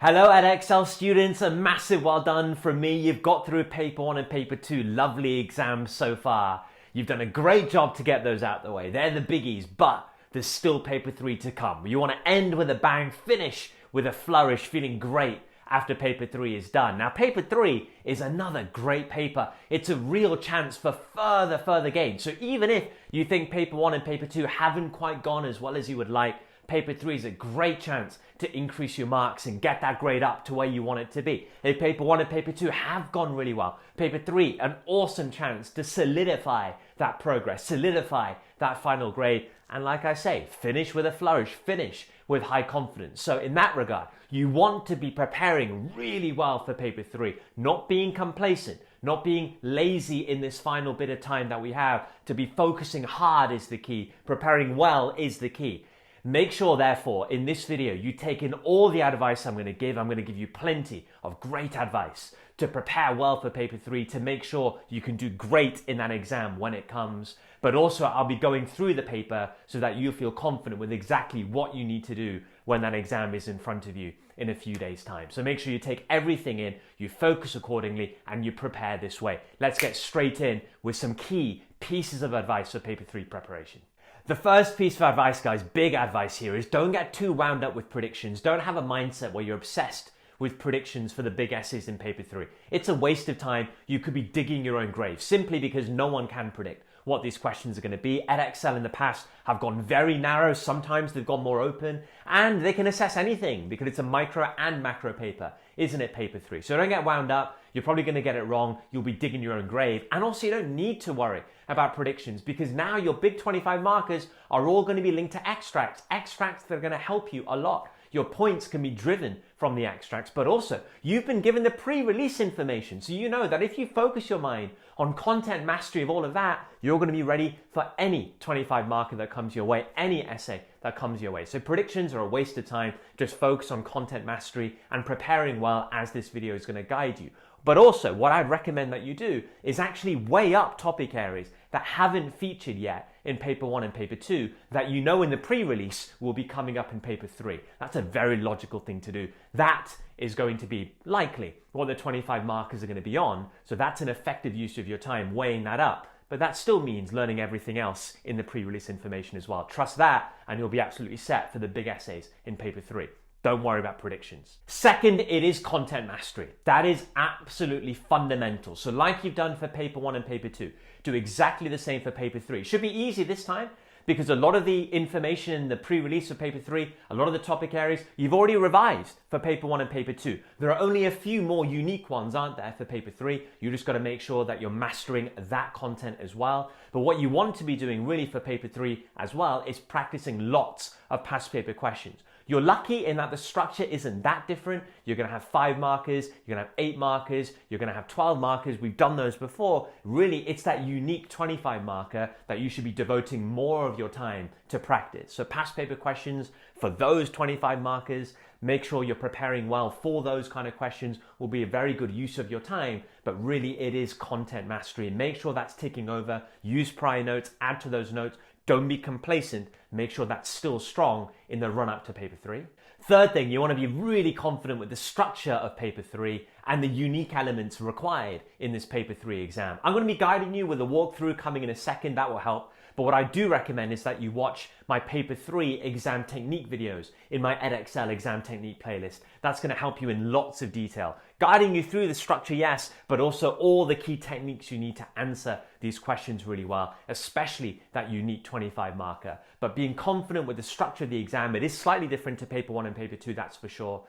Hello Edexcel students, a massive well done from me. You've got through paper 1 and paper 2, lovely exams so far. You've done a great job to get those out the way. They're the biggies, but there's still paper 3 to come. You want to end with a bang, finish with a flourish, feeling great after paper 3 is done. Now paper 3 is another great paper. It's a real chance for further gain. So even if you think paper 1 and paper 2 haven't quite gone as well as you would like, paper 3 is a great chance to increase your marks and get that grade up to where you want it to be. If paper 1 and paper 2 have gone really well, paper 3, an awesome chance to solidify that progress, solidify that final grade, and like I say, finish with a flourish, finish with high confidence. So in that regard, you want to be preparing really well for paper 3, not being complacent, not being lazy in this final bit of time that we have. To be focusing hard is the key, preparing well is the key. Make sure, therefore, in this video, you take in all the advice I'm going to give. I'm going to give you plenty of great advice to prepare well for paper 3, to make sure you can do great in that exam when it comes. But also, I'll be going through the paper so that you feel confident with exactly what you need to do when that exam is in front of you in a few days' time. So make sure you take everything in, you focus accordingly, and you prepare this way. Let's get straight in with some key pieces of advice for paper 3 preparation. The first piece of advice, guys, big advice here, is don't get too wound up with predictions. Don't have a mindset where you're obsessed with predictions for the big essays in paper 3. It's a waste of time. You could be digging your own grave simply because no one can predict what these questions are going to be. Edexcel in the past have gone very narrow. Sometimes they've gone more open, and they can assess anything because it's a micro and macro paper, isn't it, paper 3? So don't get wound up. You're probably going to get it wrong. You'll be digging your own grave. And also, you don't need to worry about predictions because now your big 25 markers are all going to be linked to extracts that are going to help you a lot. Your points can be driven from the extracts, but also you've been given the pre-release information. So you know that if you focus your mind on content mastery of all of that, you're going to be ready for any 25 marker that comes your way, any essay that comes your way. So predictions are a waste of time. Just focus on content mastery and preparing well, as this video is going to guide you. But also, what I'd recommend that you do is actually weigh up topic areas that haven't featured yet in paper 1 and paper 2 that you know in the pre-release will be coming up in paper 3. That's a very logical thing to do. That is going to be likely what the 25 markers are going to be on. So that's an effective use of your time, weighing that up. But that still means learning everything else in the pre-release information as well. Trust that, and you'll be absolutely set for the big essays in paper 3. Don't worry about predictions. Second, it is content mastery. That is absolutely fundamental. So like you've done for paper 1 and paper 2, do exactly the same for paper 3. Should be easy this time because a lot of the information in the pre-release of paper 3, a lot of the topic areas, you've already revised for paper 1 and paper 2. There are only a few more unique ones, aren't there, for paper 3. You just got to make sure that you're mastering that content as well. But what you want to be doing really for paper 3 as well is practicing lots of past paper questions. You're lucky in that the structure isn't that different. You're going to have 5 markers, you're going to have 8 markers, you're going to have 12 markers. We've done those before. Really, it's that unique 25 marker that you should be devoting more of your time to practice. So past paper questions for those 25 markers, make sure you're preparing well for those kind of questions will be a very good use of your time, but really it is content mastery. Make sure that's ticking over, use prior notes, add to those notes. Don't be complacent. Make sure that's still strong in the run up to paper 3. Third thing, you want to be really confident with the structure of paper 3 and the unique elements required in this paper 3 exam. I'm going to be guiding you with a walkthrough coming in a second. That will help. But what I do recommend is that you watch my paper 3 exam technique videos in my Edexcel exam technique playlist. That's going to help you in lots of detail, guiding you through the structure, yes, but also all the key techniques you need to answer these questions really well, especially that unique 25 marker. But being confident with the structure of the exam, it is slightly different to paper 1 and paper 2, that's for sure.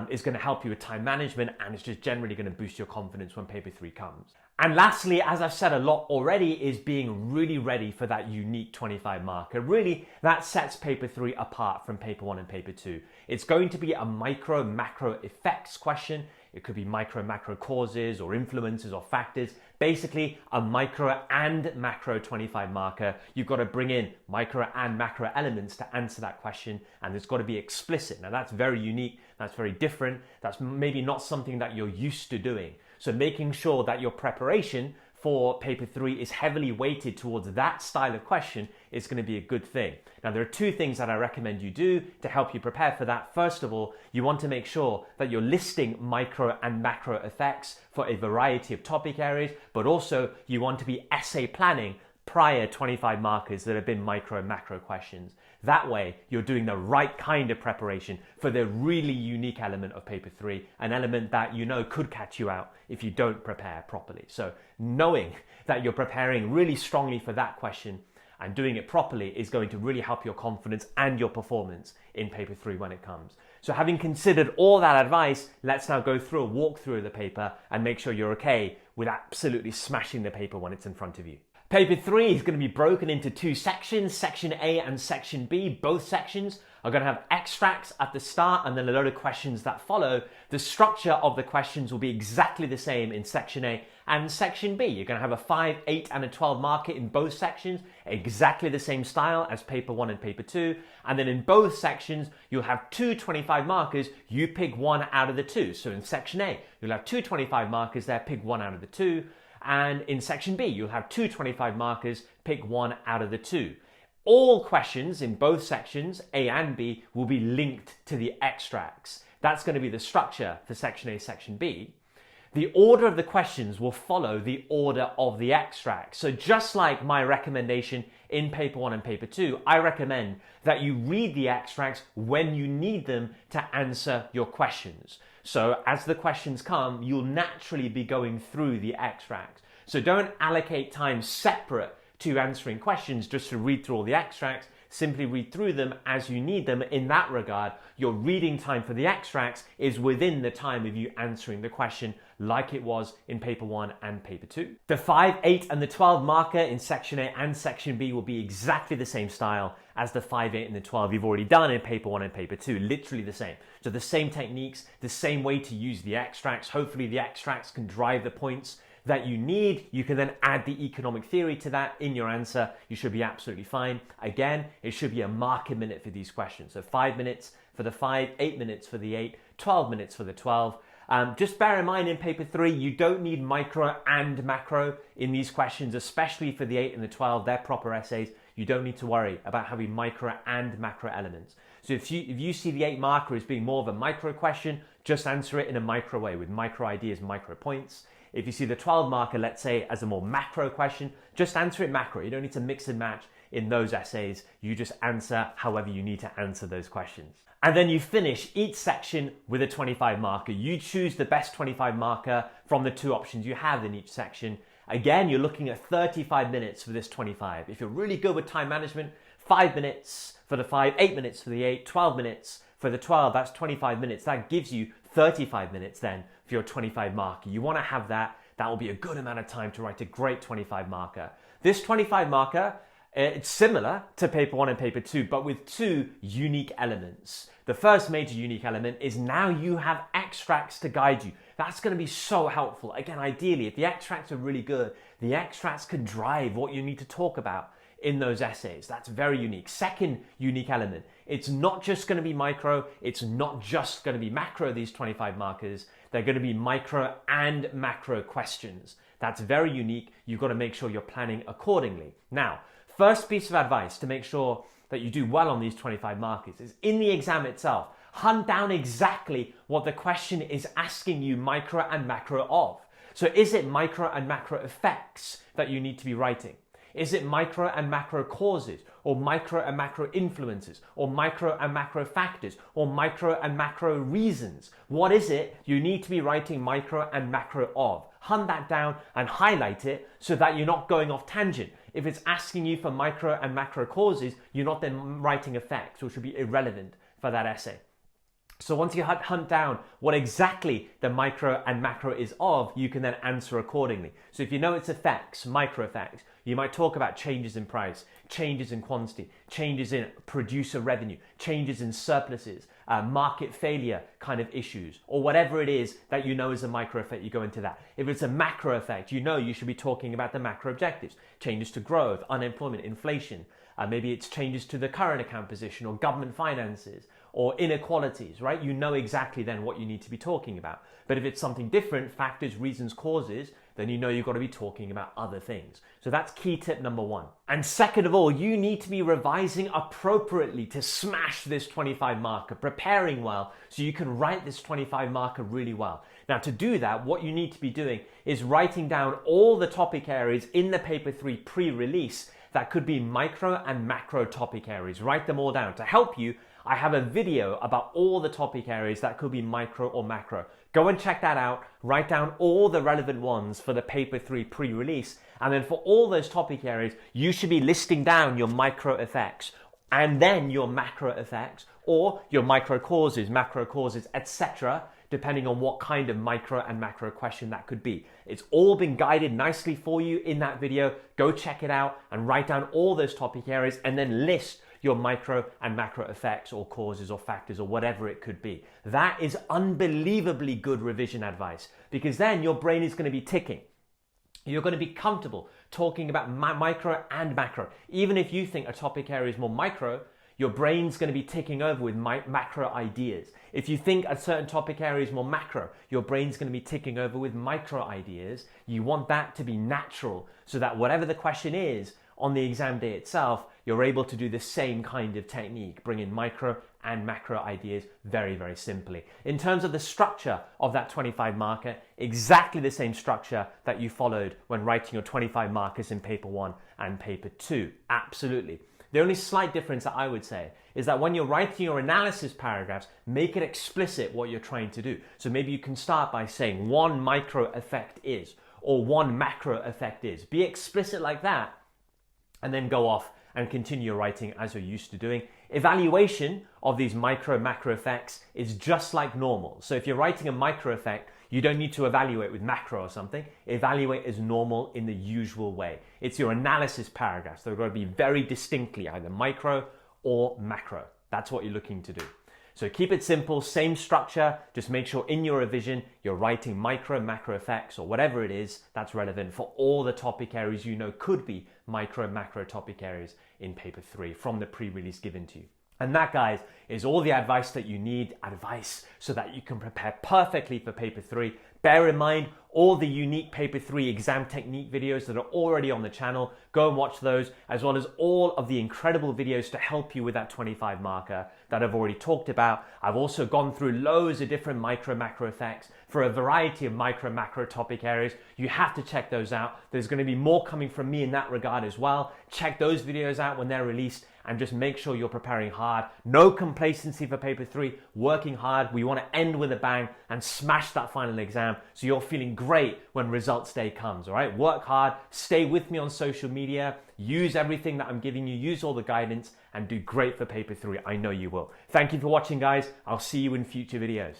Is going to help you with time management, and it's just generally going to boost your confidence when paper 3 comes. And lastly, as I've said a lot already, is being really ready for that unique 25 marker. Really, that sets paper 3 apart from paper 1 and paper 2. It's going to be a micro macro effects question. It could be micro macro causes or influences or factors. Basically, a micro and macro 25 marker. You've got to bring in micro and macro elements to answer that question, and it's got to be explicit. Now that's very unique, that's very different, that's maybe not something that you're used to doing. So making sure that your preparation for paper 3 is heavily weighted towards that style of question, it's going to be a good thing. Now, there are two things that I recommend you do to help you prepare for that. First of all, you want to make sure that you're listing micro and macro effects for a variety of topic areas, but also you want to be essay planning prior 25 markers that have been micro and macro questions. That way, you're doing the right kind of preparation for the really unique element of paper 3, an element that you know could catch you out if you don't prepare properly. So knowing that you're preparing really strongly for that question and doing it properly is going to really help your confidence and your performance in paper 3 when it comes. So having considered all that advice, let's now go through a walkthrough of the paper and make sure you're okay with absolutely smashing the paper when it's in front of you. Paper 3 is going to be broken into two sections, Section A and Section B. Both sections are going to have extracts at the start and then a load of questions that follow. The structure of the questions will be exactly the same in Section A and Section B. You're going to have a 5, 8 and a 12 marker in both sections, exactly the same style as paper 1 and paper 2. And then in both sections, you'll have two 25 markers. You pick one out of the two. So in Section A, you'll have two 25 markers there, pick one out of the two. And in Section B, you'll have two 25 markers, pick one out of the two. All questions in both sections, A and B, will be linked to the extracts. That's going to be the structure for Section A, Section B. The order of the questions will follow the order of the extracts. So just like my recommendation in paper 1 and paper 2, I recommend that you read the extracts when you need them to answer your questions. So as the questions come, you'll naturally be going through the extracts. So don't allocate time separate to answering questions just to read through all the extracts. Simply read through them as you need them. In that regard, your reading time for the extracts is within the time of you answering the question like it was in paper 1 and paper 2. The 5, 8 and the 12 marker in Section A and Section B will be exactly the same style as the 5, 8 and the 12 you've already done in paper 1 and paper 2, literally the same. So the same techniques, the same way to use the extracts. Hopefully the extracts can drive the points that you need. You can then add the economic theory to that in your answer. You should be absolutely fine. Again, it should be a marker minute for these questions. So 5 minutes for the 5, 8 minutes for the 8, 12 minutes for the 12. Just bear in mind in paper 3, you don't need micro and macro in these questions, especially for the 8 and the 12. They're proper essays. You don't need to worry about having micro and macro elements. So if you see the 8 marker as being more of a micro question, just answer it in a micro way with micro ideas, micro points. If you see the 12 marker, let's say, as a more macro question, just answer it macro. You don't need to mix and match in those essays. You just answer however you need to answer those questions. And then you finish each section with a 25 marker. You choose the best 25 marker from the two options you have in each section. Again, you're looking at 35 minutes for this 25. If you're really good with time management, 5 minutes for the 5, 8 minutes for the 8, 12 minutes for the 12, that's 25 minutes. That gives you 35 minutes then for your 25 marker. You want to have that. That will be a good amount of time to write a great 25 marker. This 25 marker, it's similar to paper 1 and paper 2, but with two unique elements. The first major unique element is now you have extracts to guide you. That's going to be so helpful. Again, ideally, if the extracts are really good, the extracts can drive what you need to talk about in those essays. That's very unique. Second unique element, it's not just going to be micro, it's not just going to be macro, these 25 markers. They're going to be micro and macro questions. That's very unique. You've got to make sure you're planning accordingly. Now, first piece of advice to make sure that you do well on these 25 markers is in the exam itself, hunt down exactly what the question is asking you micro and macro of. So is it micro and macro effects that you need to be writing? Is it micro and macro causes, or micro and macro influences, or micro and macro factors, or micro and macro reasons? What is it you need to be writing micro and macro of? Hunt that down and highlight it so that you're not going off tangent. If it's asking you for micro and macro causes, you're not then writing effects, which would be irrelevant for that essay. So once you hunt down what exactly the micro and macro is of, you can then answer accordingly. So if you know it's effects, micro effects, you might talk about changes in price, changes in quantity, changes in producer revenue, changes in surpluses, market failure kind of issues, or whatever it is that you know is a micro effect, you go into that. If it's a macro effect, you know you should be talking about the macro objectives, changes to growth, unemployment, inflation. Maybe it's changes to the current account position or government finances, or inequalities, right? You know exactly then what you need to be talking about. But if it's something different, factors, reasons, causes, then you know you've got to be talking about other things. So that's key tip number one. And second of all, you need to be revising appropriately to smash this 25 marker, preparing well so you can write this 25 marker really well. Now to do that, what you need to be doing is writing down all the topic areas in the paper 3 pre-release that could be micro and macro topic areas. Write them all down. To help you, I have a video about all the topic areas that could be micro or macro. Go and check that out. Write down all the relevant ones for the paper 3 pre-release. And then for all those topic areas, you should be listing down your micro effects and then your macro effects or your micro causes, macro causes, etc., depending on what kind of micro and macro question that could be. It's all been guided nicely for you in that video. Go check it out and write down all those topic areas and then list your micro and macro effects or causes or factors or whatever it could be. That is unbelievably good revision advice because then your brain is going to be ticking. You're going to be comfortable talking about micro and macro. Even if you think a topic area is more micro, your brain's going to be ticking over with macro ideas. If you think a certain topic area is more macro, your brain's going to be ticking over with micro ideas. You want that to be natural so that whatever the question is on the exam day itself, you're able to do the same kind of technique, bring in micro and macro ideas very, very simply. In terms of the structure of that 25 marker, exactly the same structure that you followed when writing your 25 markers in paper 1 and paper 2. Absolutely. The only slight difference that I would say is that when you're writing your analysis paragraphs, make it explicit what you're trying to do. So maybe you can start by saying one micro effect is, or one macro effect is. Be explicit like that, and then go off and continue your writing as you're used to doing. Evaluation of these micro macro effects is just like normal. So if you're writing a micro effect, you don't need to evaluate with macro or something. Evaluate as normal in the usual way. It's your analysis paragraphs. They're going to be very distinctly either micro or macro. That's what you're looking to do. So keep it simple, same structure. Just make sure in your revision, you're writing micro, macro effects or whatever it is that's relevant for all the topic areas you know could be micro, macro topic areas in paper 3 from the pre-release given to you. And that, guys, is all the advice that you need, advice so that you can prepare perfectly for paper 3. Bear in mind all the unique paper 3 exam technique videos that are already on the channel. Go and watch those, as well as all of the incredible videos to help you with that 25 marker that I've already talked about. I've also gone through loads of different micro macro effects for a variety of micro macro topic areas. You have to check those out. There's going to be more coming from me in that regard as well. Check those videos out when they're released and just make sure you're preparing hard. No complacency for paper 3, working hard. We want to end with a bang and smash that final exam so you're feeling great when results day comes, all right? Work hard, stay with me on social media, use everything that I'm giving you, use all the guidance, and do great for paper 3. I know you will. Thank you for watching, guys. I'll see you in future videos.